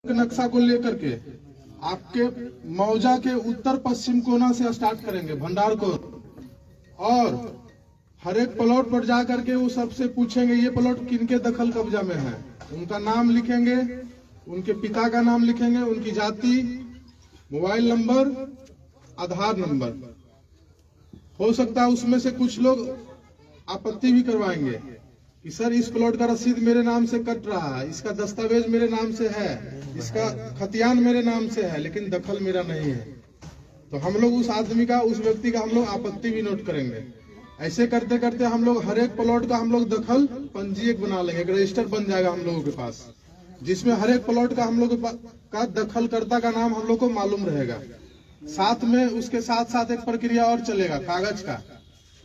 नक्शा को लेकर के आपके मौजा के उत्तर पश्चिम कोना से स्टार्ट करेंगे भंडार को, और हर एक प्लॉट पर जा करके वो सबसे पूछेंगे ये प्लॉट किनके दखल कब्जा में है। उनका नाम लिखेंगे, उनके पिता का नाम लिखेंगे, उनकी जाति, मोबाइल नंबर, आधार नंबर। हो सकता है उसमें से कुछ लोग आपत्ति भी करवाएंगे कि सर इस प्लॉट का रसीद मेरे नाम से कट रहा है, इसका दस्तावेज मेरे नाम से है, इसका खतियान मेरे नाम से है, लेकिन दखल मेरा नहीं है। तो हम लोग उस आदमी का, उस व्यक्ति का हम लोग आपत्ति भी नोट करेंगे। ऐसे करते करते हम लोग हर एक प्लॉट का हम लोग दखल पंजीयक बना लेंगे, एक रजिस्टर बन जाएगा हम लोगों के पास, जिसमें हर एक प्लॉट का हम लोग का दखलकर्ता का नाम हम लोग को मालूम रहेगा। साथ में उसके साथ साथ एक प्रक्रिया और चलेगा कागज का,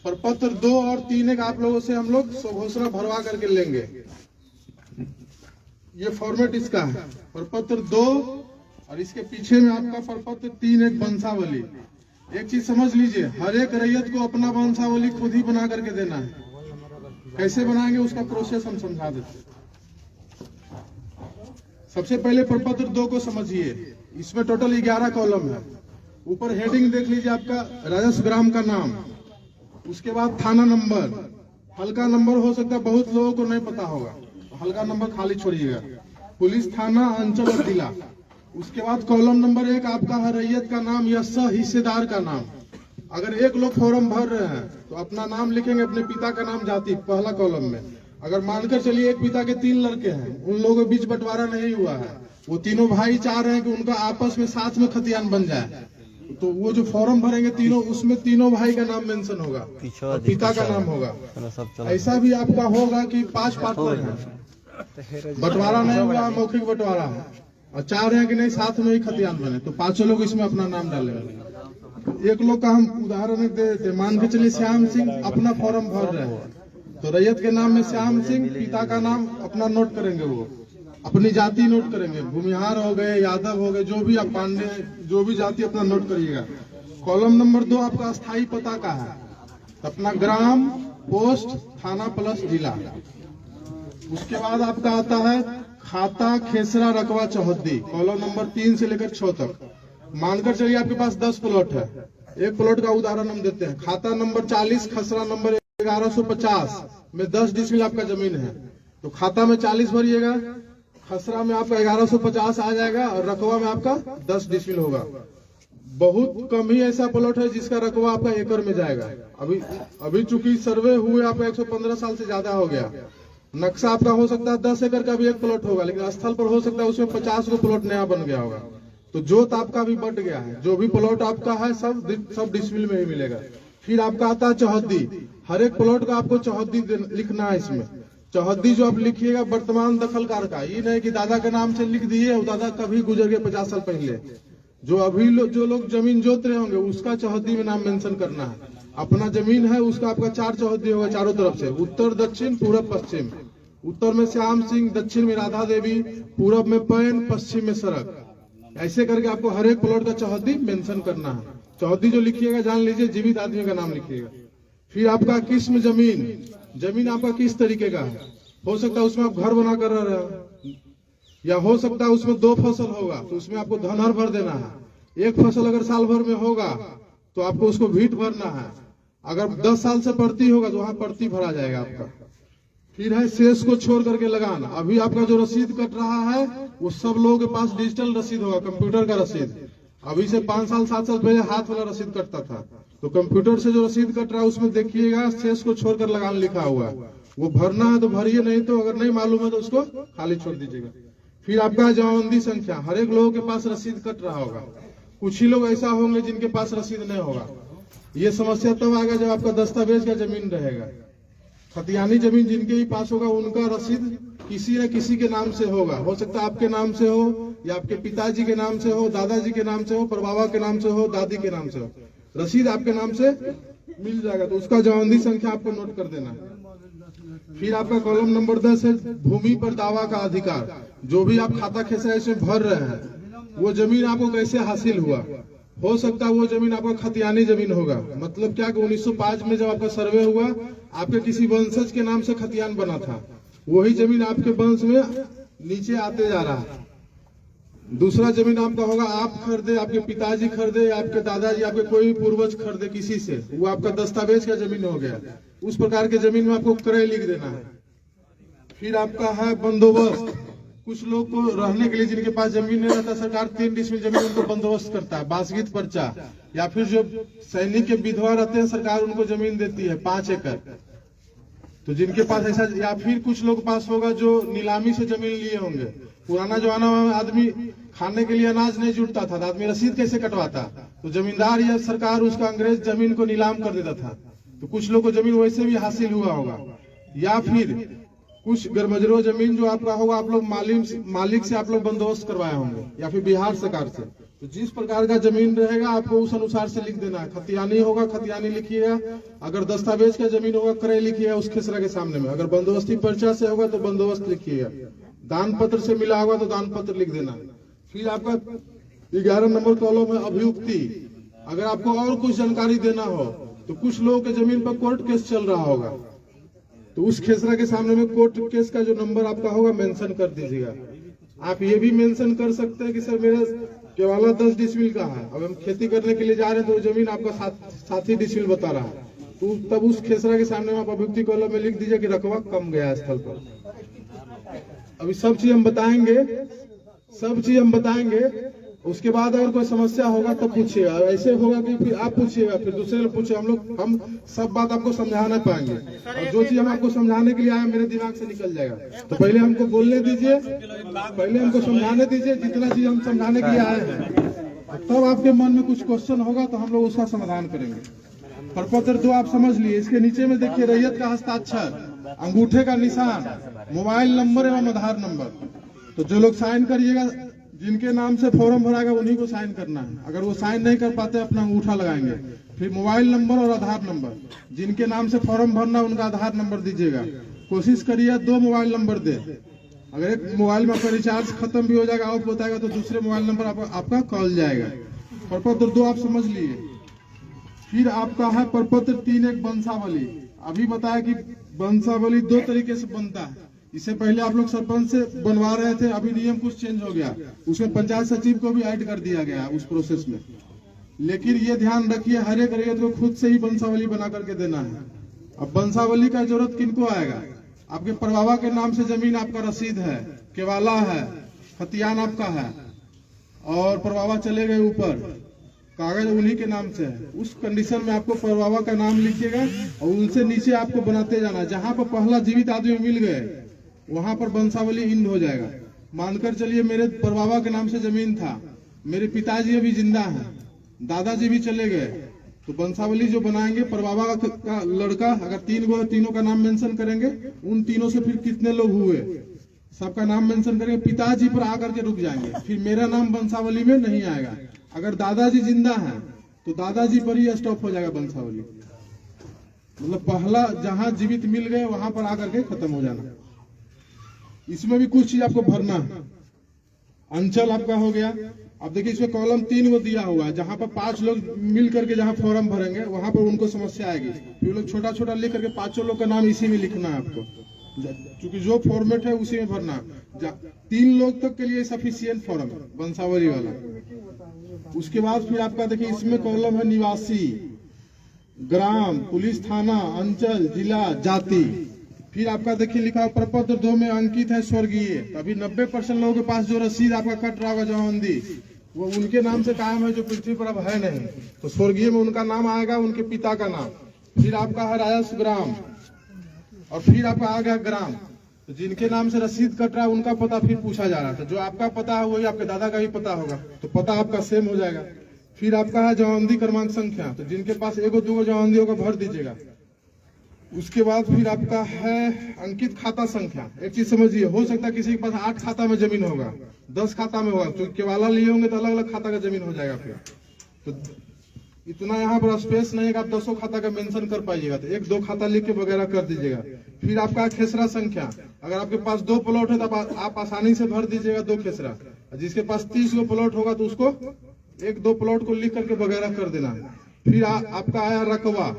प्रपत्र 2 और 3 एक आप लोगों से हम लोग घोषणा भरवा करके लेंगे। ये फॉर्मेट इसका है, प्रपत्र 2 और इसके पीछे में आपका प्रपत्र 3 एक वंशावली। एक चीज समझ लीजिए, हर एक रैयत को अपना वंशावली खुद ही बना करके देना है। कैसे बनाएंगे उसका प्रोसेस हम समझा देते। सबसे पहले प्रपत्र 2 को समझिए। इसमें टोटल 11 कॉलम है। ऊपर हेडिंग देख लीजिए, आपका राजस्व ग्राम का नाम, उसके बाद थाना नंबर, हल्का नंबर हो सकता है बहुत लोगों को नहीं पता होगा, तो हल्का नंबर खाली छोड़िएगा, पुलिस थाना, अंचल और जिला। उसके बाद कॉलम नंबर 1 आपका है रैयत का नाम या सह हिस्सेदार का नाम। अगर एक लोग फॉर्म भर रहे हैं तो अपना नाम लिखेंगे, अपने पिता का नाम, जाति, पहला कॉलम में। अगर मानकर चलिए एक पिता के 3 लड़के हैं, उन लोगों के बीच बंटवारा नहीं हुआ है, वो तीनों भाई चाह रहे हैं कि उनका आपस में साथ में खतियान बन जाए, तो वो जो फॉर्म भरेंगे तीनों, उसमें तीनों भाई का नाम मेंशन होगा और पिता का नाम होगा। ऐसा भी आपका होगा कि 5 पार्टनर हैं, बंटवारा नहीं हुआ, मौखिक बंटवारा है, और चाह रहे हैं कि नहीं साथ में ही खतियान बने, तो 5 लोग इसमें अपना नाम डालेंगे। एक लोग का हम उदाहरण दे देते, मान के चलिए श्याम सिंह अपना फॉर्म भर रहे हैं, तो रैयत के नाम में श्याम सिंह, पिता का नाम अपना नोट करेंगे, वो अपनी जाति नोट करेंगे, भूमिहार हो गए, यादव हो गए, जो भी आप पांडे, जो भी जाति अपना नोट करिएगा। कॉलम नंबर 2 आपका स्थायी पता का है, अपना ग्राम, पोस्ट, थाना प्लस जिला। उसके बाद आपका आता है खाता, खेसरा, रकबा, चौहद्दी, कॉलम नंबर 3 से लेकर 6 तक। मानकर चलिए आपके पास 10 प्लॉट है, एक प्लॉट का उदाहरण हम देते हैं। खाता नंबर 40, खसरा नंबर 1150 में 10 डिसमिल आपका जमीन है, तो खाता में 40 भरिएगा, खसरा में आपका 1150 आ जाएगा, और रकबा में आपका 10 डिसमिल होगा। बहुत कम ही ऐसा प्लॉट है जिसका रकबा आपका एकड़ में जाएगा। अभी चूंकि सर्वे हुए आपका 115 साल से ज्यादा हो गया। नक्शा आपका हो सकता है 10 एकड़ का भी एक प्लॉट होगा, लेकिन स्थल पर हो सकता है उसमें 50 को प्लॉट नया बन गया होगा, तो जोत आपका भी बढ़ गया है। जो भी प्लॉट आपका है सब डिसमिल में ही मिलेगा। फिर आपका आता है चौहद्दी। हर एक प्लॉट का आपको चौहद्दी लिखना है। इसमें चौहद्दी जो आप लिखिएगा वर्तमान दखलकार का, ये नहीं कि दादा के नाम से लिख दिए और दादा कभी गुजर गए 50 साल पहले। जो अभी जो लोग जमीन जोत रहे होंगे उसका चौहद्दी में नाम मेंशन करना है। अपना जमीन है उसका आपका 4 चौहद्दी होगा चारों तरफ से, उत्तर, दक्षिण, पूरब, पश्चिम। उत्तर में श्याम सिंह, दक्षिण में राधा देवी, पूरब में पैन, पश्चिम में सड़क। ऐसे करके आपको हर एक प्लॉट का चौहद्दी मेंशन करना है। चौहद्दी जो लिखिएगा जान लीजिए जीवित आदमी का नाम लिखिएगा। फिर आपका किस्म जमीन आपका किस तरीके का है। हो सकता है उसमें आप घर बना कर रह रहे हो, या हो सकता है उसमें 2 फसल होगा तो उसमें आपको धनहर भर देना है। एक फसल अगर साल भर में होगा तो आपको उसको भीट भरना है। अगर 10 साल से प्रति होगा तो वहां प्रति भरा जाएगा आपका। फिर है शेष को छोड़ करके लगाना। अभी आपका जो रसीद कट रहा है वो सब लोगों के पास डिजिटल रसीद होगा, कंप्यूटर का रसीद। अभी से 5 साल 7 साल पहले हाथ वाला रसीद कटता था, तो कंप्यूटर से जो रसीद कट रहा है उसमें देखिएगा शेष को छोड़कर लगान लिखा हुआ है। वो भरना है तो भरिए, नहीं तो अगर नहीं मालूम है तो उसको खाली छोड़ दीजिएगा। फिर आपका जमाबंदी संख्या, हर एक लोगों के पास रसीद कट रहा होगा। कुछ ही लोग ऐसा होंगे जिनके पास रसीद नहीं होगा। ये समस्या तब आएगा जब आपका दस्तावेज का जमीन रहेगा। खतियानी जमीन जिनके ही पास होगा उनका रसीद किसी न किसी के नाम से होगा। हो सकता है आपके नाम से हो, या आपके पिताजी के नाम से हो, दादाजी के नाम से हो, परबाबा के नाम से हो, दादी के नाम से हो, रसीद आपके नाम से मिल जाएगा। तो उसका जमाबंदी संख्या आपको नोट कर देना है। फिर आपका कॉलम नंबर 10 है भूमि पर दावा का अधिकार। जो भी आप खाता खेसरा इसमें भर रहे हैं वो जमीन आपको कैसे हासिल हुआ। हो सकता है वो जमीन आपका खतियानी जमीन होगा। मतलब क्या कि 1905 में जब आपका सर्वे हुआ आपके किसी वंशज के नाम से खतियान बना था, वही जमीन आपके वंश में नीचे आते जा रहा है। दूसरा जमीन आपका होगा आप खरीदे, आपके पिताजी खरीदे, आपके दादाजी, आपके कोई भी पूर्वज खरीदे किसी से, वो आपका दस्तावेज का जमीन हो गया। उस प्रकार के जमीन में आपको क्रय लिख देना है। फिर आपका है बंदोबस्त। कुछ लोग को रहने के लिए जिनके पास जमीन नहीं रहता, सरकार 3 डिसमिल जमीन उनको बंदोबस्त करता है, बासगीत पर्चा। या फिर जो सैनिक के विधवा रहते हैं, सरकार उनको जमीन देती है 5 एकड़। तो जिनके पास ऐसा, या फिर कुछ लोग पास होगा जो नीलामी से जमीन लिए होंगे। पुराना जमाना में आदमी खाने के लिए अनाज नहीं जुटता था, तो आदमी रसीद कैसे कटवाता? तो जमींदार या सरकार उसका अंग्रेज जमीन को नीलाम कर देता था। तो कुछ लोग को जमीन वैसे भी हासिल हुआ होगा। या फिर कुछ गरमजरो जमीन जो आपका होगा, आप लोग मालिक से आप लोग बंदोबस्त करवाए होंगे, या फिर बिहार सरकार से। तो जिस प्रकार का जमीन रहेगा आपको उस अनुसार से लिख देना है। खतियानी होगा खतियानी लिखिएगा, अगर दस्तावेज का जमीन होगा क्रय लिखिएगा उस खेसरा के सामने में, अगर बंदोबस्ती पर्चा से होगा तो बंदोबस्त लिखिएगा, दान पत्र से मिला होगा तो दान पत्र लिख देना। फिर आपका 11 नंबर कॉलम है अभियुक्ति। अगर आपको और कुछ जानकारी देना हो, तो कुछ लोगों के जमीन पर कोर्ट केस चल रहा होगा, तो उस खेसरा के सामने में कोर्ट केस का जो नंबर आपका होगा मेंशन कर दीजिएगा। आप ये भी मेंशन कर सकते हैं कि सर मेरा केवला 10 डिसमिल का है, अब हम खेती करने के लिए जा रहे हैं तो जमीन आपका 7 डिसमिल बता रहा है, तो तब उस खेसरा के सामने में आप अभियुक्ति कॉलम में लिख दीजिए कि रकबा कम गया है स्थल पर। अभी सब चीज हम बताएंगे, उसके बाद अगर कोई समस्या होगा तो पूछिएगा। ऐसे होगा कि फिर आप पूछिएगा, फिर दूसरे लोग पूछे, हम सब बात आपको समझा नहीं पाएंगे। और जो चीज हम आपको समझाने के लिए आए मेरे दिमाग से निकल जाएगा, तो पहले हमको बोलने दीजिए, पहले हमको समझाने दीजिए। जितना चीज हम समझाने के लिए आए हैं, तब आपके मन में कुछ क्वेश्चन होगा तो हम लोग उसका समाधान करेंगे। प्रपत्र 2 आप समझ लिए। इसके नीचे में देखिए रैयत का हस्ताक्षर, अंगूठे का निशान, मोबाइल नंबर एवं आधार नंबर। तो जो लोग साइन करिएगा, जिनके नाम से फॉर्म भराएगा उन्हीं को साइन करना है। अगर वो साइन नहीं कर पाते अपना अंगूठा लगाएंगे। फिर मोबाइल नंबर और आधार नंबर, जिनके नाम से फॉर्म भरना उनका आधार नंबर दीजिएगा। कोशिश करिए 2 मोबाइल नंबर दे। अगर एक मोबाइल में आपका रिचार्ज खत्म भी हो जाएगा, आउट बताएगा, तो दूसरे मोबाइल नंबर आपका कॉल जाएगा। प्रपत्र 2 आप समझ लिए। फिर आपका है प्रपत्र 3 एक वंशावली। अभी बताया कि वंशावली 2 तरीके से बनता है। इससे पहले आप लोग सरपंच से बनवा रहे थे, अभी नियम कुछ चेंज हो गया, उसमें पंचायत सचिव को भी ऐड कर दिया गया उस प्रोसेस में। लेकिन ये ध्यान रखिए हर एक रैयत को खुद से ही वंशावली बना करके देना है। अब वंशावली का जरूरत किनको आएगा? आपके परबाबा के नाम से जमीन आपका रसीद है, केवाला है, खतियान आपका है, और परबाबा चले गए ऊपर, कागज उन्हीं के नाम से है। उस कंडीशन में आपको परबाबा का नाम लिखिएगा और उनसे नीचे आपको बनाते जाना। जहां पर पहला जीवित आदमी मिल गए वहां पर वंशावली इंड हो जाएगा। मानकर चलिए मेरे परबाबा के नाम से जमीन था, मेरे पिताजी अभी जिंदा हैं, दादाजी भी चले गए, तो वंशावली जो बनाएंगे परबाबा का लड़का, अगर 3 का नाम मेंशन करेंगे, उन तीनों से फिर कितने लोग हुए सबका नाम मेंशन करेंगे, पिताजी पर आकर के रुक जाएंगे, फिर मेरा नाम वंशावली में नहीं आएगा। अगर दादाजी जिंदा हैं तो दादाजी पर ही स्टॉप हो जाएगा वंशावली। मतलब पहला जहां जीवित मिल गए वहां पर आकर के खत्म हो जाना। इसमें भी कुछ चीज आपको भरना है। अंचल आपका हो गया। अब देखिए इसमें कॉलम 3 को दिया हुआ है, जहां पर 5 लोग मिल करके जहां फॉर्म भरेंगे वहां पर उनको समस्या आएगी। फिर लोग छोटा छोटा लिख करके 5 लोग का नाम इसी में लिखना है आपको, क्योंकि जो फॉर्मेट है उसी में भरना। 3 लोग तक के लिए सफिशियंट फॉर्म है वंशावली वाला। उसके बाद फिर आपका देखिए इसमें कॉलम है निवासी, ग्राम, पुलिस थाना, अंचल, जिला, जाति। फिर आपका देखिए लिखा प्रपत्र 2 में अंकित है स्वर्गीय। अभी 90% लोगों के पास जो रसीद आपका कट रहा होगा जमाबंदी, वो उनके नाम से कायम है जो पृथ्वी पर अब है नहीं, तो स्वर्गीय में उनका नाम आएगा, उनके पिता का नाम। फिर आपका है राजस्व ग्राम, और फिर आपका आ गया ग्राम। तो जिनके नाम से रसीद कट रहा है उनका पता फिर पूछा जा रहा था, जो आपका पता है वही आपके दादा का भी पता होगा, तो पता आपका सेम हो जाएगा। फिर आपका है जमाबंदी क्रमांक संख्या, तो जिनके पास 1-2 जमाबंदी होगा भर दीजिएगा। उसके बाद फिर आपका है अंकित खाता संख्या। एक चीज समझिए, हो सकता है किसी के पास 8 खाता में जमीन होगा, 10 खाता में होगा, तो केवाला लिए होंगे तो अलग अलग खाता का जमीन हो जाएगा। फिर तो इतना यहाँ पर स्पेस नहीं है कि आप 200 खाता का मेंशन कर पाइएगा, तो 1-2 खाता लिख के वगैरह कर दीजिएगा। फिर आपका खेसरा संख्या, अगर आपके पास 2 प्लॉट है तो आप आसानी से भर दीजिएगा 2 खेसरा। जिसके पास 30 गो प्लॉट होगा तो उसको 1-2 प्लॉट को लिख करके वगैरह कर देना। फिर आपका आया रकबा।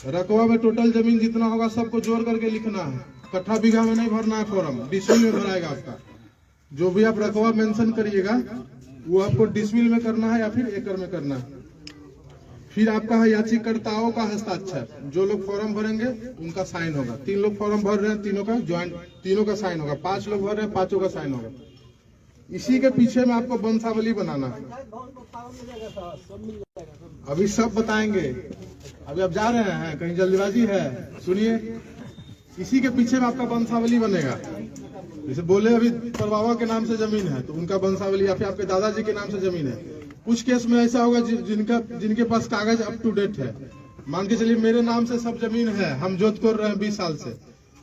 रकबा में टोटल जमीन जितना होगा सबको जोड़ करके लिखना है, कट्ठा बीघा में नहीं भरना है फॉर्म, डिसमिल में भराएगा आपका। जो भी आप रकबा मेंशन करिएगा वो आपको डिसमिल में करना है या फिर एकड़ में करना है। फिर आपका है याचिकाकर्ताओं का हस्ताक्षर, जो लोग फॉर्म भरेंगे उनका साइन होगा। 3 लोग फॉर्म भर रहे हैं, तीनों का ज्वाइंट, तीनों का साइन होगा। 5 लोग भर रहे हैं, 5 का साइन होगा। इसी के पीछे में आपको वंशावली बनाना है। अभी सब बताएंगे, अभी आप जा रहे हैं, कहीं जल्दीबाजी है, सुनिए। इसी के पीछे में आपका वंशावली बनेगा। जैसे बोले अभी परबाबा के नाम से जमीन है तो उनका वंशावली, या फिर आपके दादाजी के नाम से जमीन है। कुछ केस में ऐसा होगा जिनके पास कागज अप टू डेट है। मान के चलिए मेरे नाम से सब जमीन है, हम जोत कर रहे हैं 20 साल से,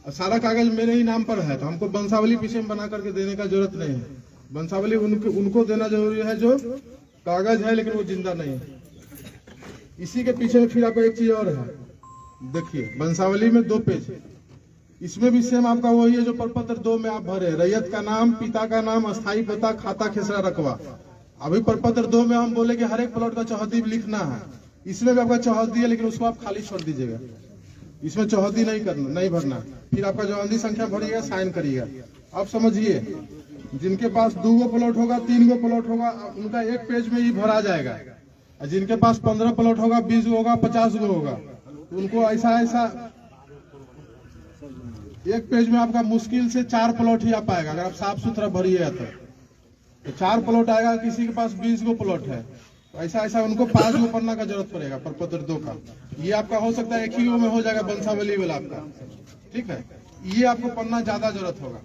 और सारा कागज मेरे ही नाम पर है, तो हमको वंशावली पीछे में बना करके देने का जरूरत नहीं है। वंशावली उनको देना जरूरी है जो कागज है लेकिन वो जिंदा नहीं है। इसी के पीछे फिर आपको एक चीज और है, देखिए वंशावली में 2 पेज है। इसमें भी सेम आपका वही है जो प्रपत्र 2 में आप भरे, रैयत का नाम, पिता का नाम, अस्थायी पता, खाता खेसरा रकबा। अभी प्रपत्र 2 में हम बोले कि हर एक प्लॉट का चौहद्दी लिखना है। इसमें भी आपका चौहद्दी है लेकिन उसको आप खाली छोड़ दीजिएगा, इसमें चौहद्दी नहीं भरना। फिर आपका चौहद्दी संख्या भरिएगा, साइन करिएगा। अब समझिए, जिनके पास 2 प्लॉट होगा, 3 प्लॉट होगा, उनका 1 पेज में ही भरा जाएगा। और जिनके पास 15 प्लॉट होगा, 20 होगा, 50 होगा, तो उनको ऐसा 1 पेज में आपका मुश्किल से 4 प्लॉट ही आ पाएगा। अगर आप साफ सुथरा भरिएगा तो 4 प्लॉट आएगा। किसी के पास 20 प्लॉट है तो ऐसा उनको 5 पन्ना का जरूरत पड़ेगा प्रपत्र 2 का। ये आपका हो सकता है 1 ही में हो जाएगा वंशावली वाला आपका, ठीक है। ये आपको पन्ना ज्यादा जरूरत होगा।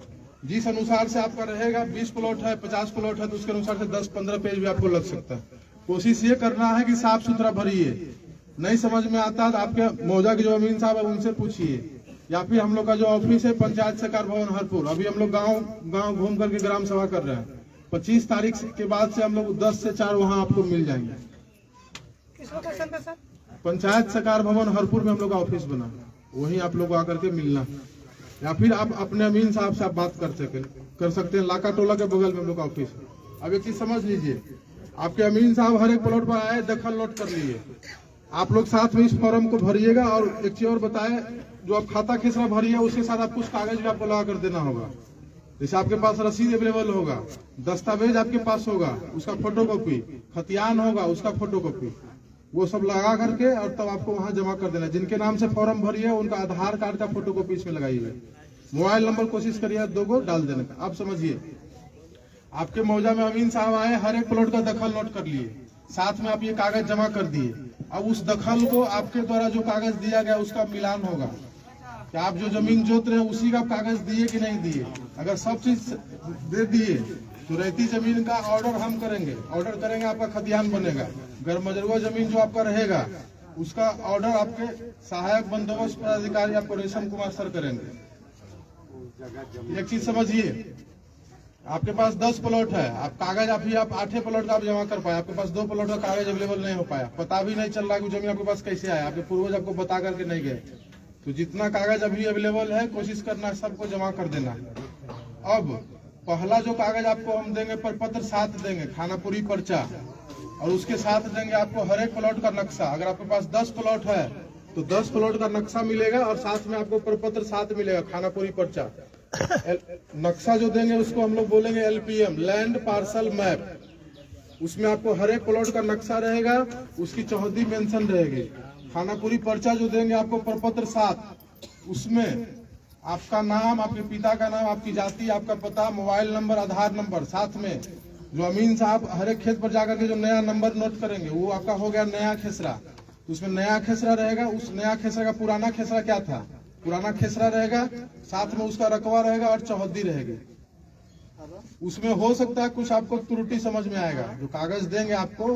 जिस अनुसार से आपका रहेगा, 20 प्लॉट है, 50 प्लॉट है, तो उसके अनुसार से 10-15 पेज भी आपको लग सकता है। कोशिश ये करना है कि साफ सुथरा भरिए। नहीं समझ में आता तो आपके मौजा के जो अमीन साहब है उनसे पूछिए, या फिर हम लोग का जो ऑफिस है पंचायत सहकार भवन हरपुर, अभी हम लोग गांव घूम करके ग्राम सभा कर रहे हैं। 25 तारीख के बाद से हम लोग 10 से 4 वहां आपको मिल जाएंगे। किस लोकेशन पे सर? पंचायत सहकार भवन हरपुर में हम लोग का ऑफिस बना, वहीं आप लोग आकर के मिलना, या फिर आप अपने अमीन साहब से आप बात कर सकते हैं। लाका टोला के बगल में हम लोग का ऑफिस है। अब एक चीज समझ लीजिए, आपके अमीन साहब हर एक प्लॉट पर आए, दखल नोट कर लिए। आप लोग साथ में इस फॉर्म को भरिएगा। और एक चीज और बताए, जो आप खाता खेसरा भरिए उसके साथ आप कुछ कागज भी आपको लगा कर देना होगा। जैसे आपके पास रसीद अवेलेबल होगा, दस्तावेज आपके पास होगा, उसका फोटोकॉपी, खतियान होगा, उसका फोटोकॉपी, वो सब लगा करके और तब आपको वहां जमा कर देना। जिनके नाम से फॉर्म भरिए उनका आधार कार्ड का फोटोकॉपी इसमें लगाइए। मोबाइल नंबर कोशिश करिए 2 डाल देने का। अब समझिए, आपके मौजा में अमीन साहब आए, हर एक प्लॉट का दखल नोट कर लिए, साथ में आप ये कागज जमा कर दिए। अब उस दखल को आपके द्वारा जो कागज दिया गया उसका मिलान होगा कि आप जो जमीन जोत रहे हैं उसी का कागज दिए कि नहीं दिए। अगर सब चीज दे दिए तो रहती जमीन का ऑर्डर हम करेंगे, आपका खतियान बनेगा। अगर मजरूआ जमीन जो आपका रहेगा उसका ऑर्डर आपके सहायक बंदोबस्त पदाधिकारी आपको रेशम कुमार सर करेंगे। एक चीज समझिए, आपके पास 10 प्लॉट है, आप कागज आप 8 प्लॉट का आप जमा कर पाए, आपके पास 2 प्लॉट का कागज अवेलेबल नहीं हो पाया, पता भी नहीं चल रहा कि जमीन आपके पास कैसे आया, आपके पूर्वज आपको बता करके नहीं गए। तो जितना कागज अभी अवेलेबल है कोशिश करना है सबको जमा कर देना। अब पहला जो कागज आपको हम देंगे प्रपत्र 7 देंगे, खानापुरी पर्चा, और उसके साथ देंगे आपको हर एक प्लॉट का नक्शा। अगर आपके पास 10 प्लॉट है तो 10 प्लॉट का नक्शा मिलेगा और साथ में आपको प्रपत्र 7 मिलेगा, खानापुरी पर्चा। नक्शा जो देंगे उसको हम लोग बोलेंगे LPM, लैंड पार्सल मैप। उसमें आपको हर एक प्लॉट का नक्शा रहेगा, उसकी चौहद्दी मेंशन रहेगी। खानापुरी पर्चा जो देंगे आपको प्रपत्र 7, उसमें आपका नाम, आपके पिता का नाम, आपकी जाति, आपका पता, मोबाइल नंबर, आधार नंबर, साथ में जो अमीन साहब हर एक खेत पर जाकर के जो नया नंबर नोट करेंगे वो आपका हो गया नया खेसरा। तो उसमें नया खेसरा रहेगा, उस नया खेसरा का पुराना खेसरा क्या था, पुराना खेसरा रहेगा, साथ में उसका रकबा रहेगा और चौहद्दी रहेगी। उसमें हो सकता है कुछ आपको त्रुटि समझ में आएगा, जो कागज देंगे आपको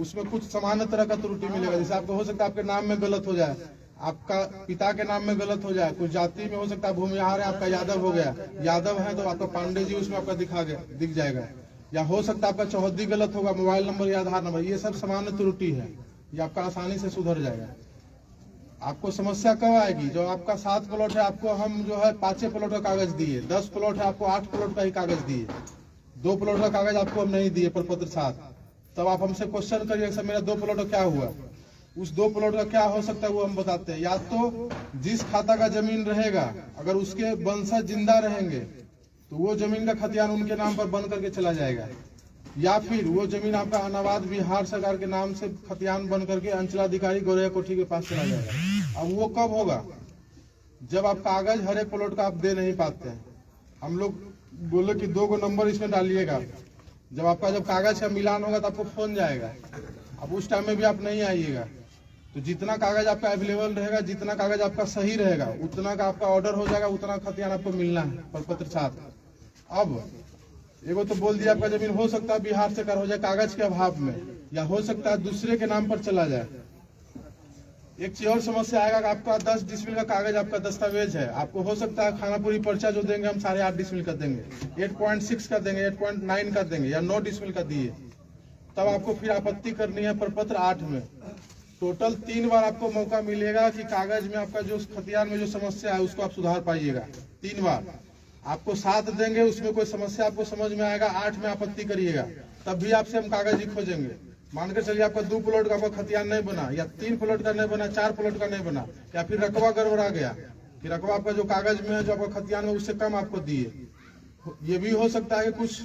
उसमें कुछ सामान्य तरह का त्रुटि मिलेगा। जैसे आपको हो सकता है आपके नाम में गलत हो जाए, आपका पिता के नाम में गलत हो जाए, कुछ जाति में हो सकता है भूमिहार है आपका यादव हो गया, यादव है तो आपका पांडे जी उसमें आपका दिख जाएगा, या हो सकता है आपका चौहद्दी गलत होगा, मोबाइल नंबर या आधार नंबर, ये सब सामान्य त्रुटि है, ये आपका आसानी से सुधर जाएगा। आपको समस्या कब आएगी, जो आपका 7 प्लॉट है आपको हम जो है 5 प्लॉट का कागज दिए, 10 प्लॉट है आपको 8 प्लॉट का ही कागज दिए, 2 प्लॉट का कागज आपको हम नहीं दिए प्रपत्र 7, तब आप हमसे क्वेश्चन करिए सर मेरा 2 प्लॉट का क्या हुआ। उस 2 प्लॉट का क्या हो सकता है वो हम बताते हैं। या तो जिस खाता का जमीन रहेगा अगर उसके वंशज जिंदा रहेंगे तो वो जमीन का खतियान उनके नाम पर बन करके चला जाएगा, या फिर वो जमीन आपका अनाबाद बिहार सरकार के नाम से खतियान बन करके अंचलाधिकारी गौरैया कोठी के पास चला जाएगा। अब वो कब होगा? जब आप कागज हर एक प्लॉट का आप दे नहीं पाते हैं। हम लोग बोले कि 2 नंबर इसमें डालिएगा, जब आपका जब कागज का मिलान होगा तो आपको फोन जाएगा। अब उस टाइम में भी आप नहीं आइएगा, तो जितना कागज आपका अवेलेबल रहेगा, जितना कागज आपका सही रहेगा, उतना का आपका ऑर्डर हो जाएगा, उतना खतियान आपको मिलना है प्रपत्र साथ। अब एगो तो बोल दिया आपका जमीन हो सकता है बिहार से कर हो जाए कागज के अभाव में, या हो सकता है दूसरे के नाम पर चला जाए। एक चीज और समस्या आएगा कि आपका 10 डिसमिल का कागज आपका दस्तावेज है, आपको हो सकता है खानापुरी पर्चा जो देंगे हम 8.5 डिसमिल का देंगे, 8.6 का देंगे, 8.9 का देंगे, या 9 डिसमिल का दिए, तब आपको फिर आपत्ति करनी है प्रपत्र 8 में। टोटल 3 बार आपको मौका मिलेगा कि कागज में आपका जो खतियान में जो समस्या है उसको आप सुधार पाइएगा। 3 बार आपको 7 देंगे, उसमें कोई समस्या आपको समझ में आएगा, 8 में आपत्ति करिएगा, तब भी आपसे हम कागज ही खोजेंगे। मान कर चलिए आपका 2 प्लॉट का आपका खतियान नहीं बना, या 3 प्लॉट का नहीं बना, 4 प्लॉट का नहीं बना, या फिर रकबा गड़बड़ा गया कि रकबा आपका जो कागज में है जो आपका खतियान में उससे कम आपको दिए। ये भी हो सकता है कि कुछ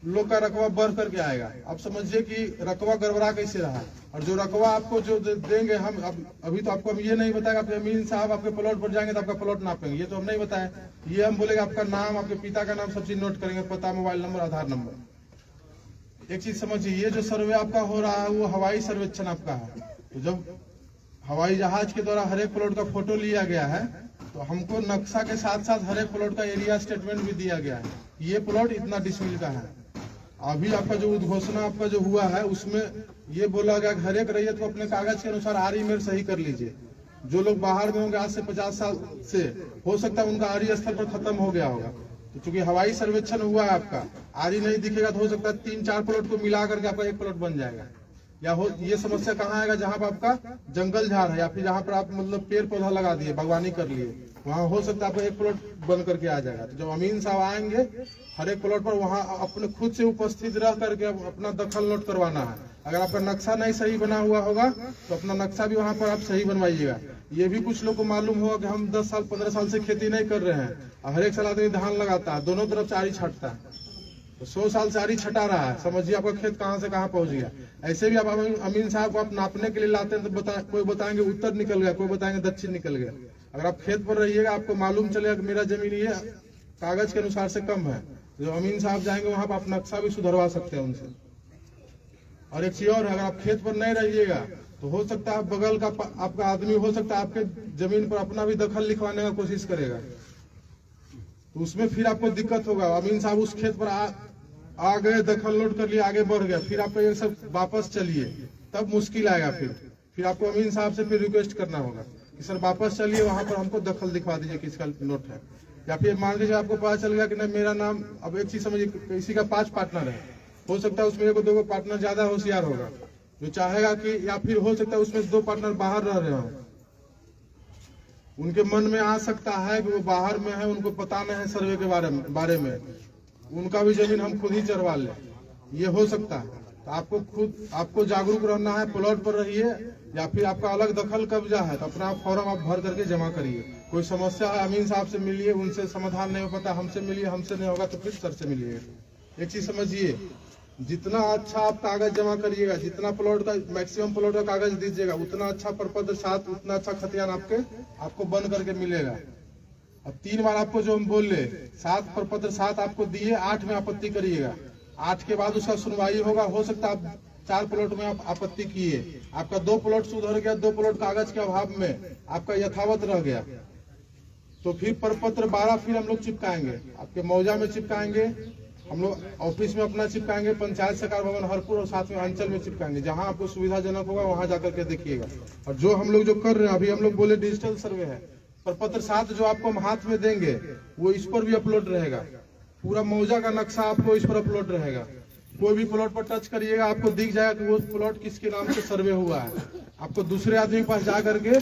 लोग का रकबा बढ़ करके आएगा। आप समझिए कि रकबा गड़बड़ा कैसे रहा, और जो रकबा आपको जो देंगे हम अभी तो आपको हम ये नहीं बताएगा आप अमीन साहब आपके प्लॉट पर जाएंगे तो आपका प्लॉट नापेंगे, ये तो हम नहीं बताए। ये हम बोलेंगे आपका नाम, आपके पिता का नाम, सब चीज नोट करेंगे, पता, मोबाइल नंबर, आधार नंबर। एक चीज समझिए, ये जो सर्वे आपका हो रहा है वो हवाई सर्वेक्षण आपका है। तो जब हवाई जहाज के द्वारा हर एक प्लॉट का फोटो लिया गया है, तो हमको नक्शा के साथ साथ हर एक प्लॉट का एरिया स्टेटमेंट भी दिया गया है, ये प्लॉट इतना डिसमिल का है। अभी आपका जो उद्घोषणा आपका जो हुआ है उसमें ये बोला गया कि हर एक रैयत को अपने कागज के अनुसार आरी मेर सही कर लीजिए। जो लोग बाहर में होंगे आज से 50 साल से, हो सकता है उनका आरी स्थल पर खत्म हो गया होगा, तो चूंकि हवाई सर्वेक्षण हुआ है आपका, आरी नहीं दिखेगा तो हो सकता है 3-4 प्लॉट को मिला करके आपका एक प्लॉट बन जाएगा। या हो ये समस्या कहाँ आएगा? जहाँ पर आपका जंगल झाड़ है, या फिर जहाँ पर आप मतलब पेड़ पौधा लगा दिए, बागवानी कर लिए, वहाँ हो सकता है आपका एक प्लॉट बन करके आ जाएगा। तो जब अमीन साहब आएंगे हर एक प्लॉट पर, वहाँ अपने खुद से उपस्थित रह करके अपना दखल नोट करवाना है। अगर आपका नक्शा नहीं सही बना हुआ होगा तो अपना नक्शा भी वहाँ पर आप सही बनवाइएगा। ये भी कुछ लोग को मालूम होगा कि हम 10 साल 15 साल से खेती नहीं कर रहे हैं, हर एक साल आदमी धान लगाता है, दोनों तरफ चारी छाटता है, तो 100 साल से आरी छटा रहा है, समझिए आपका खेत कहाँ से कहाँ पहुंच गया। ऐसे भी आप अमीन साहब को आप नापने के लिए लाते हैं तो कोई बताएंगे उत्तर निकल गया, कोई बताएंगे दक्षिण निकल गया। अगर आप खेत पर रहिएगा आपको मालूम चलेगा कि मेरा जमीन ये कागज के अनुसार से कम है, जो अमीन साहब जाएंगे वहां पर आप नक्शा भी सुधरवा सकते हैं उनसे। और एक चीज और, अगर आप खेत पर नहीं रहिएगा तो हो सकता है बगल का आपका आदमी हो सकता है आपके जमीन पर अपना भी दखल लिखवाने का कोशिश करेगा, तो उसमें फिर आपको दिक्कत होगा। अमीन साहब उस खेत पर आ गए, दखल नोट कर लिए, आगे बढ़ गया, फिर आपको ये सब वापस चलिए, तब मुश्किल आएगा। फिर आपको अमीन साहब से फिर रिक्वेस्ट करना होगा कि सर वापस चलिए, वहां पर हमको दखल दिखवा दीजिए किसका नोट है। या फिर मान लीजिए आपको पता चल गया कि नहीं मेरा नाम, अब एक चीज समझिए, किसी का 5 पार्टनर है, हो सकता है उसमें 1-2 पार्टनर ज्यादा होशियार होगा जो चाहेगा कि, या फिर हो सकता है उसमें 2 पार्टनर बाहर रह रहे हो, उनके मन में आ सकता है कि वो बाहर में है, उनको पता नहीं है सर्वे के बारे में, उनका भी जमीन हम खुद ही चरवा ले, ये हो सकता है। तो आपको जागरूक रहना है, प्लॉट पर रहिए, या फिर आपका अलग दखल कब्जा है तो अपना फॉर्म आप भर करके जमा करिए। कोई समस्या है अमीन साहब से मिलिए, उनसे समाधान नहीं हो पाता हमसे मिलिए, हमसे नहीं होगा तो फिर सर से मिलिए। एक चीज समझिए, जितना अच्छा आप कागज जमा करिएगा, जितना प्लॉट का मैक्सिमम प्लॉट का कागज दीजिएगा, उतना अच्छा प्रपत्र 7, उतना अच्छा खतियान आपको बन करके मिलेगा। अब 3 बार आपको जो हम बोल रहे 7 प्रपत्र 7 आपको दिए, 8 में आपत्ति करिएगा, 8 के बाद उसका सुनवाई होगा। हो सकता है आप 4 प्लॉट में आप आपत्ति किए, आपका 2 प्लॉट सुधर गया, 2 प्लॉट कागज के अभाव में आपका यथावत रह गया, तो फिर प्रपत्र 12 फिर हम लोग चिपकाएंगे, आपके मौजा में चिपकाएंगे, हम लोग ऑफिस में अपना चिपकाएंगे, पंचायत सरकार भवन हरपुर और साथ में अंचल में चिपकाएंगे, जहां आपको सुविधाजनक होगा वहां जाकर के देखिएगा। और जो हम लोग जो कर रहे हैं अभी, हम लोग बोले डिजिटल सर्वे है, प्रपत्र 7 जो आपको हम हाथ में देंगे वो इस पर भी अपलोड रहेगा, पूरा मौजा का नक्शा आपको इस पर अपलोड रहेगा। कोई भी प्लॉट पर टच करिएगा आपको दिख जाएगा कि वो प्लॉट किसके नाम से सर्वे हुआ है। आपको दूसरे आदमी के पास जा करके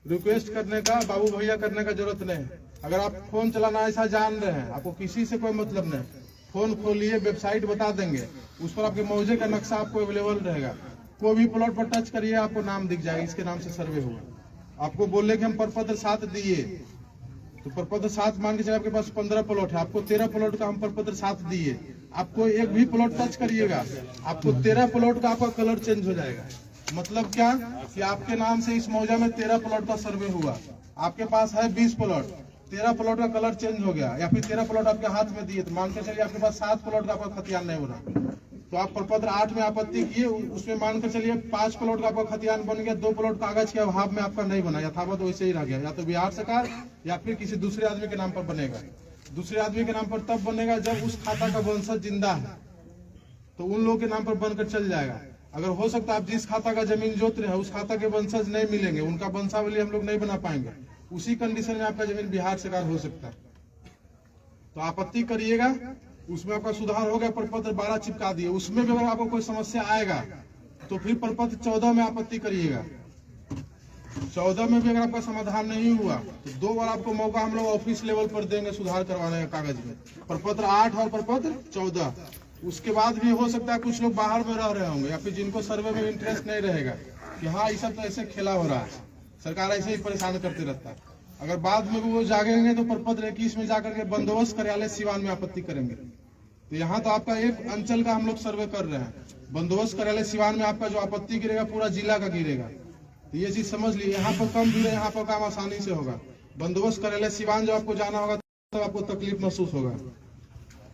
रिक्वेस्ट करने का, बाबू भैया करने का जरूरत नहीं। अगर आप फोन चलाना ऐसा जान रहे हैं, आपको किसी से कोई मतलब नहीं, फोन खोलिए, वेबसाइट बता देंगे, उस पर आपके मौजे का नक्शा आपको अवेलेबल रहेगा। कोई भी प्लॉट पर टच करिए आपको नाम दिख जाएगा, इसके नाम से सर्वे हुआ। आपको बोले कि हम प्रपत्र 7 दिए, तो प्रपत्र 7 मान के चलिए आपके पास 15 प्लॉट है, आपको 13 प्लॉट का हम प्रपत्र 7 दिए, आपको एक भी प्लॉट टच करिएगा आपको 13 प्लॉट का आपका कलर चेंज हो जाएगा। मतलब क्या कि आपके नाम से इस मौजा में 13 प्लॉट का सर्वे हुआ, आपके पास है 20 प्लॉट, 13 प्लॉट का कलर चेंज हो गया या फिर 13 प्लॉट आपके हाथ में दिए, तो मान के चलिए आपके पास 7 प्लॉट का आपका खतियान नहीं हो रहा, तो आप प्रपत्र 8 में आपत्ति किए, उसमें मान कर चलिए 5 प्लॉट का आपका खतियान बन गया, 2 प्लॉट कागज के अभाव में आपका नहीं बना, यथावत वैसे ही रह गया, या तो बिहार सरकार या फिर किसी दूसरे आदमी के नाम पर बनेगा। दूसरे आदमी के नाम पर तब बनेगा जब उस खाता का वंशज जिंदा है, तो उन लोगों के नाम पर बनकर चल जाएगा। अगर हो सकता है आप जिस खाता का जमीन जोत रहे हैं उस खाता के वंशज नहीं मिलेंगे, उनका वंशावली हम लोग नहीं बना पाएंगे, उसी कंडीशन में आपका जमीन बिहार सरकार हो सकता है। तो आपत्ति करिएगा, उसमें आपका सुधार हो गया, प्रपत्र 12 चिपका दिए, उसमें भी अगर आपको कोई समस्या आएगा तो फिर प्रपत्र 14 में आपत्ति करिएगा। 14 में भी अगर आपका समाधान नहीं हुआ तो 2 बार आपको मौका हम लोग ऑफिस लेवल पर देंगे सुधार करवाने का कागज में, प्रपत्र 8 और प्रपत्र 14। उसके बाद भी हो सकता है कुछ लोग बाहर में रह रहे होंगे या फिर जिनको सर्वे में इंटरेस्ट नहीं रहेगा कि हाँ ये सब तो ऐसे खेला हो रहा है, सरकार ऐसे ही परेशान करते रहता है, अगर बाद में भी वो जागेंगे तो प्रपत्र 21 में जाकर के बंदोबस्त कार्यालय सिवान में आपत्ति करेंगे। तो यहाँ तो आपका एक अंचल का हम लोग सर्वे कर रहे हैं, बंदोबस्त कार्यालय सिवान में आपका जो आपत्ति गिरेगा पूरा जिला का गिरेगा। तो ये चीज समझ लीजिए, यहाँ पर कम गिरे, यहाँ पर काम आसानी से होगा। बंदोबस्त कार्यालय सिवान जब आपको जाना होगा तो आपको तकलीफ महसूस होगा।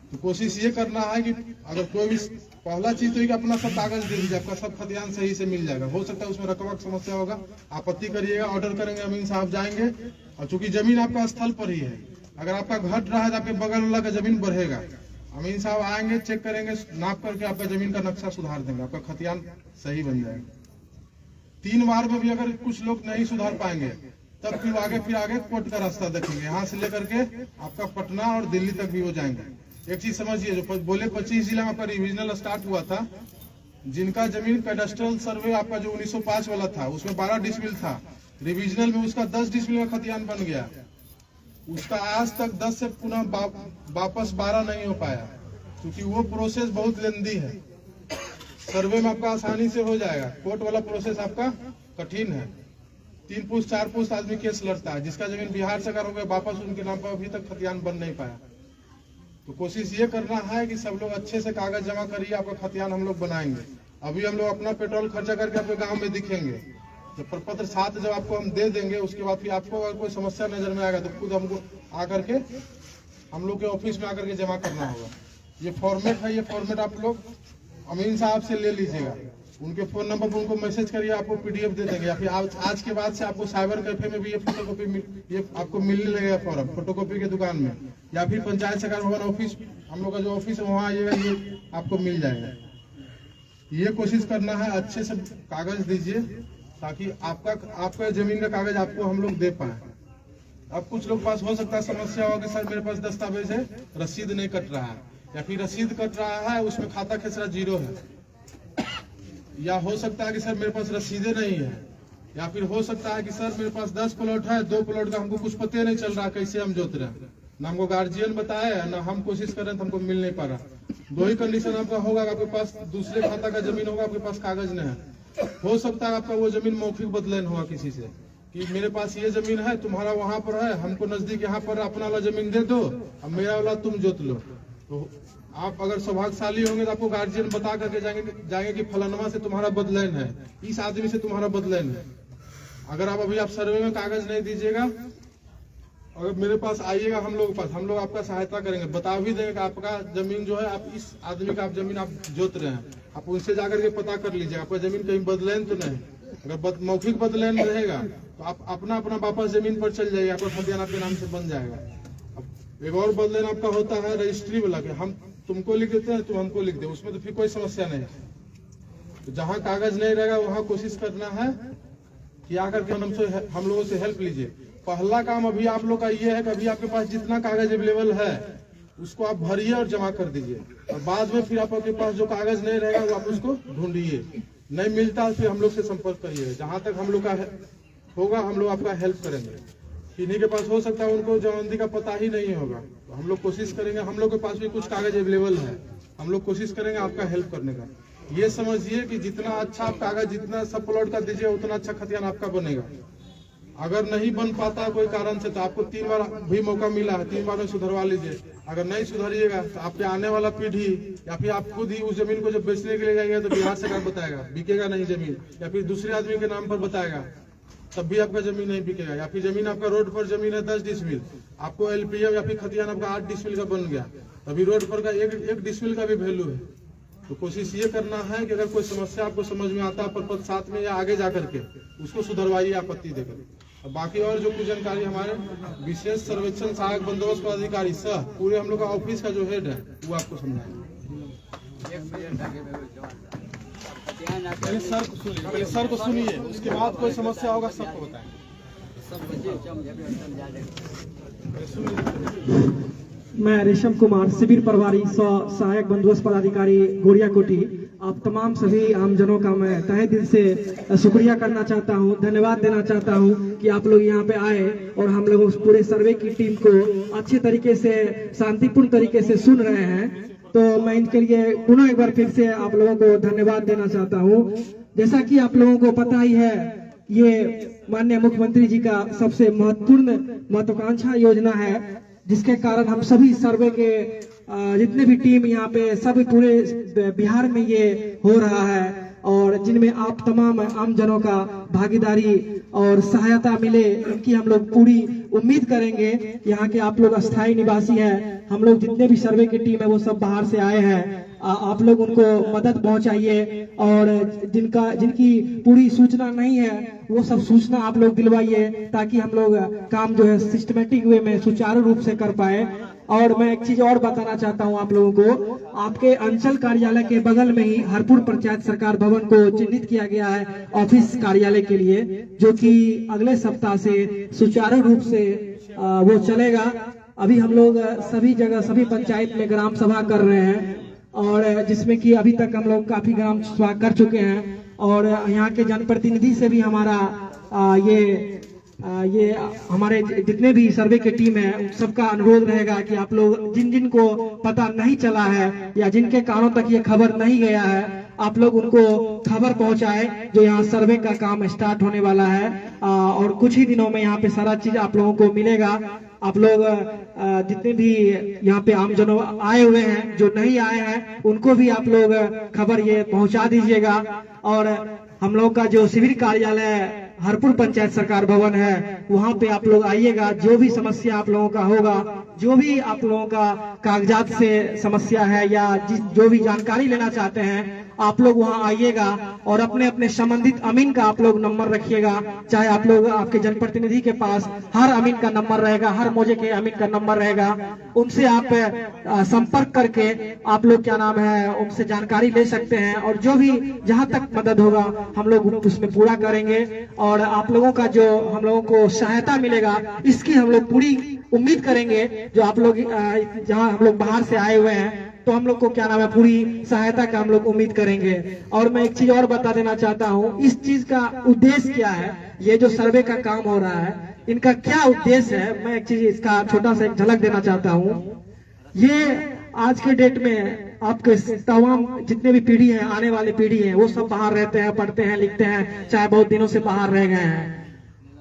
तो कोशिश ये करना है कि अगर कोई भी पहला चीज तो कि अपना सब कागज दे दीजिए, आपका सब खतियान सही से मिल जाएगा। हो सकता है उसमें रकबा की समस्या होगा, आपत्ति करिएगा, ऑर्डर करेंगे, अमीन साहब जाएंगे, और चूंकि जमीन आपका स्थल पर ही है, अगर आपका घट रहा है तो आपके बगल वाला का जमीन बढ़ेगा, अमीन साहब आएंगे, चेक करेंगे, नाप करके आपका जमीन का नक्शा सुधार देंगे, आपका खतियान सही बन जाएगा। 3 बार में भी अगर कुछ लोग नहीं सुधार पाएंगे तब फिर आगे कोर्ट का रास्ता देखेंगे, यहाँ से लेकर के आपका पटना और दिल्ली तक भी हो जाएंगे। एक चीज समझिए, जो बोले 25 जिला में आपका रिविजनल स्टार्ट हुआ था, जिनका जमीन कैडेस्ट्रल सर्वे आपका जो 1905 वाला था उसमें 12 डिसमिल था, रिविजनल में उसका 10 डिसमिल का खतियान बन गया, उसका आज तक 10 से पुनः वापस 12 नहीं हो पाया, क्योंकि वो प्रोसेस बहुत लेंदी है। सर्वे में आपका आसानी से हो जाएगा, कोर्ट वाला प्रोसेस आपका कठिन है, 3 पुस्त 4 पुस्त आदमी केस लड़ता है, जिसका जमीन बिहार सरकार हो गया वापस उनके नाम पर अभी तक खतियान बन नहीं पाया। तो कोशिश ये करना है कि सब लोग अच्छे से कागज जमा करिए, आपका खतियान हम लोग बनाएंगे। अभी हम लोग अपना पेट्रोल खर्चा करके आपके गांव में दिखेंगे, जब प्रपत्र 7 जब आपको हम दे देंगे उसके बाद फिर आपको अगर कोई समस्या नजर में आएगा तो खुद हमको आकर के हम लोग के ऑफिस में आकर के जमा करना होगा। ये फॉर्मेट है, ये फॉर्मेट आप लोग अमीन साहब से ले लीजिएगा, उनके फोन नंबर पर उनको मैसेज करिए, आपको पीडीएफ दे देंगे, या फिर आज के बाद से आपको साइबर कैफे में भी ये फोटोकॉपी ये आपको मिलने लगेगा फॉर्म, फोटोकॉपी के दुकान में, या फिर पंचायत सरकार भवन ऑफिस, हम लोग का जो ऑफिस है वहाँ आइएगा, ये आपको मिल जाएगा। ये कोशिश करना है अच्छे से कागज दीजिए ताकि आपका जमीन का कागज आपको हम लोग दे पाए। अब कुछ लोग पास हो सकता है समस्या हो कि सर मेरे पास दस्तावेज है, रसीद नहीं कट रहा है, या फिर रसीद कट रहा है उसमें खाता खेसरा 0 है, या हो सकता है कि सर मेरे पास रसीदें नहीं है, या फिर हो सकता है कि सर मेरे पास 10 प्लॉट है, 2 प्लॉट का हमको कुछ पता नहीं चल रहा कैसे हम जोत रहे हैं, ना हमको गार्जियन बताया ना हम कोशिश कर रहे हैं, हमको मिल नहीं पा रहा। 2 ही कंडीशन आपका होगा, आपके पास दूसरे खाता का जमीन होगा, आपके पास कागज नहीं है। हो सकता है आपका वो जमीन मौखिक बदलान हुआ किसी से कि मेरे पास ये जमीन है, तुम्हारा वहां पर है, हमको नजदीक यहाँ पर अपना वाला जमीन दे दो, अब मेरा वाला तुम जोत लो। तो आप अगर सौभाग्यशाली होंगे तो आपको गार्जियन बता करके जाएंगे कि फलानवा से तुम्हारा बदलान है, इस आदमी से तुम्हारा बदलान है। अगर आप सर्वे में कागज नहीं दीजिएगा, अगर मेरे पास आइएगा हम लोग आपका सहायता करेंगे, बता भी देंगे कि आपका जमीन जो है, आप इस आदमी का आप जमीन आप जोत रहे हैं, आप उनसे जाकर के पता कर लीजिए आपका जमीन कहीं बदलान तो नहीं। अगर मौखिक बदलान रहेगा तो आप अपना वापस जमीन पर चल जाइए, आपका खतियान आपके नाम से बन जाएगा। अब एक और बदलान आपका होता है रजिस्ट्री वाला, कि हम तुमको लिख देते हैं, तुम हमको लिख दे, उसमें तो फिर कोई समस्या नहीं। तो जहाँ कागज नहीं रहेगा वहाँ कोशिश करना है कि आकर के हम लोगों से हेल्प लीजिए। पहला काम अभी आप लोग का ये है कि अभी आपके पास जितना कागज अवेलेबल है उसको आप भरिए और जमा कर दीजिए, और बाद में फिर आपके पास जो कागज नहीं रहेगा वो आप उसको ढूंढिए, नहीं मिलता फिर हम लोग से संपर्क करिए। जहाँ तक हम लोग का होगा हम लोग आपका हेल्प करेंगे। किन्हीं के पास हो सकता है उनको जमानती का पता ही नहीं होगा, तो हम लोग कोशिश करेंगे, हम लोग के पास भी कुछ कागज अवेलेबल है, हम लोग कोशिश करेंगे आपका हेल्प करने का। ये समझिए कि जितना अच्छा आप कागज जितना सब प्लॉट का दीजिए उतना अच्छा खतियान आपका बनेगा। अगर नहीं बन पाता कोई कारण से तो आपको 3 बार भी मौका मिला है, 3 बार में सुधरवा लीजिए। अगर नहीं सुधरिएगा तो आपके आने वाला पीढ़ी या फिर आप खुद ही उस जमीन को जब बेचने के लिए जाएंगे तो बिहार सरकार बताएगा बिकेगा नहीं जमीन, या फिर दूसरे आदमी के नाम पर बताएगा तब भी आपका जमीन नहीं बिकेगा। या फिर जमीन आपका रोड पर जमीन है 10 डिसमिल, आपको LPM या फिर खतियान आपका 8 डिसमिल का बन गया, अभी रोड पर का एक डिसमिल का भी वैल्यू है। तो कोशिश ये करना है कि अगर कोई समस्या आपको समझ में आता है पर साथ में या आगे जाकर के उसको सुधरवाइए आपत्ति देकर। बाकी और जो कुछ जानकारी हमारे विशेष सर्वेक्षण सहायक बंदोबस्त पदाधिकारी सह पूरे हम लोग का ऑफिस का जो हेड है वो आपको समझाएंगे। पहले सर को सुनिए, उसके बाद कोई समस्या होगा सबको बताएंगे। मैं रेशम कुमार, शिविर प्रभारी सहायक बंदोबस्त पदाधिकारी गोरिया कोटी। आप तमाम सभी आमजनों का मैं तहे दिल से शुक्रिया करना चाहता हूं, धन्यवाद देना चाहता हूं कि आप लोग यहां पे आए और हम लोग उस पूरे सर्वे की टीम को अच्छे तरीके से शांतिपूर्ण तरीके से सुन रहे हैं। तो मैं इनके लिए पुनः एक बार फिर से आप लोगों को धन्यवाद देना चाहता हूँ। जैसा कि आप लोगों को पता ही है, ये माननीय मुख्यमंत्री जी का सबसे महत्वपूर्ण महत्वाकांक्षा योजना है, जिसके कारण हम सभी सर्वे के जितने भी टीम यहाँ पे सब पूरे बिहार में ये हो रहा है और जिनमें आप तमाम आमजनों का भागीदारी और सहायता मिले, इनकी हम लोग पूरी उम्मीद करेंगे। यहाँ के आप लोग अस्थायी निवासी हैं, हम लोग जितने भी सर्वे की टीम है वो सब बाहर से आए हैं। आप लोग उनको मदद पहुंचाइए और जिनकी पूरी सूचना नहीं है वो सब सूचना आप लोग दिलवाइए, ताकि हम लोग काम जो है सिस्टमेटिक वे में सुचारू रूप से कर पाए। और मैं एक चीज और बताना चाहता हूं आप लोगों को, आपके अंचल कार्यालय के बगल में ही हरपुर पंचायत सरकार भवन को चिन्हित किया गया है ऑफिस कार्यालय के लिए, जो कि अगले सप्ताह से सुचारू रूप से वो चलेगा। अभी हम लोग सभी जगह सभी पंचायत में ग्राम सभा कर रहे हैं और जिसमें कि अभी तक हम लोग काफी ग्राम सभा कर चुके हैं और यहाँ के जनप्रतिनिधि से भी हमारा ये हमारे जितने भी सर्वे की टीम है सबका अनुरोध रहेगा कि आप लोग जिन को पता नहीं चला है या जिनके कानों तक ये खबर नहीं गया है, आप लोग उनको खबर पहुंचाए जो यहाँ सर्वे का काम स्टार्ट होने वाला है और कुछ ही दिनों में यहाँ पे सारा चीज आप लोगों को मिलेगा। आप लोग जितने भी यहाँ पे आमजनों आए हुए हैं, जो नहीं आए हैं, उनको भी आप लोग खबर ये पहुंचा दीजिएगा। और हम लोग का जो शिविर कार्यालय हरपुर पंचायत सरकार भवन है, वहाँ पे आप लोग आइएगा। जो भी समस्या आप लोगों का होगा, जो भी आप लोगों का कागजात से समस्या है या जो भी जानकारी लेना चाहते हैं, आप लोग वहाँ आइएगा और अपने अपने संबंधित अमीन का आप लोग नंबर रखिएगा। चाहे आप लोग आपके जनप्रतिनिधि के पास हर अमीन का नंबर रहेगा, हर मौजे के अमीन का नंबर रहेगा, उनसे आप संपर्क करके आप लोग क्या नाम है उनसे जानकारी ले सकते हैं और जो भी जहाँ तक मदद होगा हम लोग उसमें पूरा करेंगे। और आप लोगों का जो हम लोगों को सहायता मिलेगा इसकी हम लोग पूरी उम्मीद करेंगे। जो आप लोग जहाँ हम लोग बाहर से आए हुए हैं तो हम लोग को क्या नाम है पूरी सहायता का हम लोग उम्मीद करेंगे। और मैं एक चीज और बता देना चाहता हूँ, इस चीज का उद्देश्य क्या है, ये जो सर्वे का काम हो रहा है इनका क्या उद्देश्य है, मैं एक चीज इसका छोटा सा एक झलक देना चाहता हूँ। ये आज के डेट में आपके तमाम जितने भी पीढ़ी है, आने वाली पीढ़ी है, वो सब बाहर रहते हैं, पढ़ते हैं, लिखते हैं, चाहे बहुत दिनों से बाहर रह गए हैं।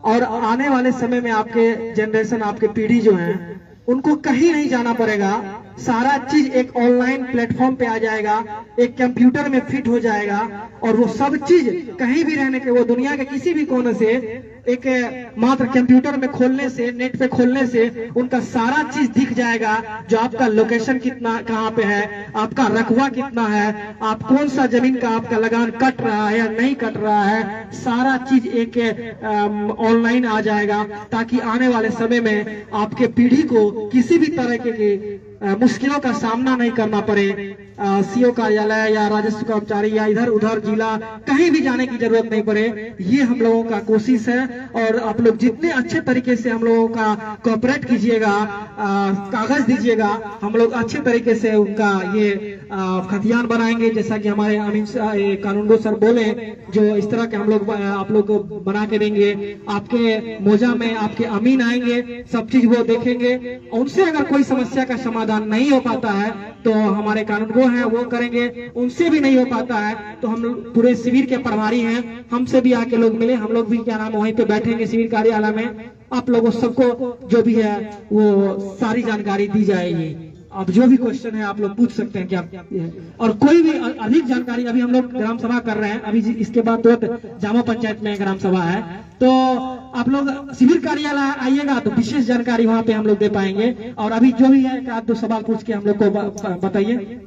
और आने वाले समय में आपके जनरेशन, आपके पीढ़ी जो है, उनको कहीं नहीं जाना पड़ेगा। सारा चीज एक ऑनलाइन प्लेटफॉर्म पे आ जाएगा, एक कंप्यूटर में फिट हो जाएगा और वो सब चीज कहीं भी रहने के, वो दुनिया के किसी भी कोने से एक मात्र कंप्यूटर में खोलने से, नेट पे खोलने से उनका सारा चीज दिख जाएगा। जो आपका लोकेशन कितना कहाँ पे है, आपका रकबा कितना है, आप कौन सा जमीन का आपका लगान कट रहा है या नहीं कट रहा है, सारा चीज एक ऑनलाइन आ जाएगा, ताकि आने वाले समय में आपके पीढ़ी को किसी भी तरह के मुश्किलों का सामना नहीं करना पड़े। सीओ कार्यालय या राजस्व कर्मचारी या इधर उधर जिला कहीं भी जाने की जरूरत नहीं पड़े। ये हम लोगों का कोशिश है और आप लोग जितने अच्छे तरीके से हम लोगों का कोऑपरेट कीजिएगा, कागज दीजिएगा, हम लोग अच्छे तरीके से उनका ये खतियान बनाएंगे, जैसा कि हमारे अमीन कानूनगो सर बोले, जो इस तरह के हम लोग आप लोग को बना के देंगे। आपके मोजा में आपके अमीन आएंगे, सब चीज वो देखेंगे। उनसे अगर कोई समस्या का समाधान नहीं हो पाता है तो हमारे कानूनगो हैं वो करेंगे। उनसे भी नहीं हो पाता है तो हम लोग पूरे शिविर के प्रभारी हैं, हमसे भी आके लोग मिले, हम लोग भी क्या नाम वहीं पे बैठेंगे शिविर कार्यालय में। आप लोगों सबको जो भी है वो सारी जानकारी दी जाएगी। अब जो भी क्वेश्चन है आप लोग पूछ सकते हैं क्या, और कोई भी अधिक जानकारी, अभी हम लोग ग्राम सभा कर रहे हैं, अभी इसके बाद तुरंत जामा पंचायत में ग्राम सभा है, तो आप लोग शिविर कार्यालय आइएगा तो विशेष जानकारी वहां पे हम लोग दे पाएंगे। और अभी जो भी है एक आध दो सवाल पूछ के हम लोग को बताइए।